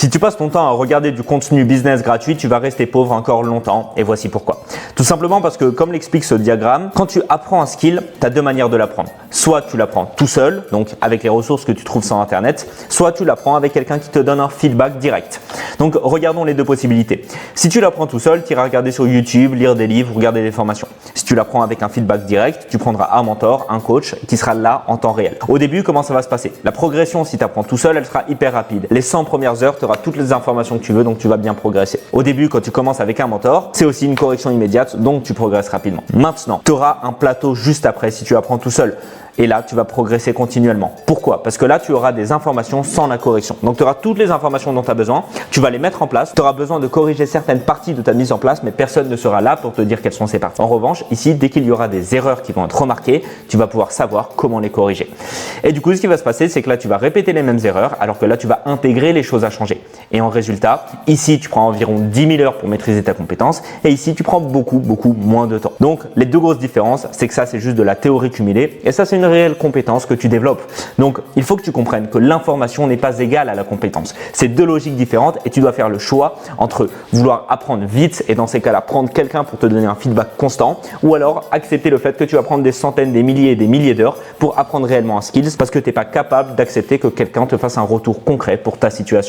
Si tu passes ton temps à regarder du contenu business gratuit, tu vas rester pauvre encore longtemps et voici pourquoi. Tout simplement parce que comme l'explique ce diagramme, quand tu apprends un skill, tu as deux manières de l'apprendre. Soit tu l'apprends tout seul, donc avec les ressources que tu trouves sur internet, soit tu l'apprends avec quelqu'un qui te donne un feedback direct. Donc regardons les deux possibilités. Si tu l'apprends tout seul, tu iras regarder sur YouTube, lire des livres, regarder des formations. Si tu l'apprends avec un feedback direct, tu prendras un mentor, un coach qui sera là en temps réel. Au début, comment ça va se passer? La progression, si tu apprends tout seul, elle sera hyper rapide. Les 100 premières heures, tu auras toutes les informations que tu veux, donc tu vas bien progresser. Au début, quand tu commences avec un mentor, c'est aussi une correction immédiate, donc tu progresses rapidement. Maintenant, tu auras un plateau juste après si tu apprends tout seul. Et là, tu vas progresser continuellement. Pourquoi? Parce que là, tu auras des informations sans la correction. Donc, tu auras toutes les informations dont tu as besoin. Tu vas les mettre en place. Tu auras besoin de corriger certaines parties de ta mise en place, mais personne ne sera là pour te dire quelles sont ces parties. En revanche, ici, dès qu'il y aura des erreurs qui vont être remarquées, tu vas pouvoir savoir comment les corriger. Et du coup, ce qui va se passer, c'est que là, tu vas répéter les mêmes erreurs, alors que là, tu vas intégrer les choses à changer. Et en résultat, ici, tu prends environ 10 000 heures pour maîtriser ta compétence. Et ici, tu prends beaucoup moins de temps. Donc, les deux grosses différences, c'est que ça, c'est juste de la théorie cumulée. Et ça, c'est une réelle compétence que tu développes. Donc, il faut que tu comprennes que l'information n'est pas égale à la compétence. C'est deux logiques différentes et tu dois faire le choix entre vouloir apprendre vite et dans ces cas-là, prendre quelqu'un pour te donner un feedback constant ou alors accepter le fait que tu vas prendre des centaines, des milliers et des milliers d'heures pour apprendre réellement un skills parce que tu n'es pas capable d'accepter que quelqu'un te fasse un retour concret pour ta situation.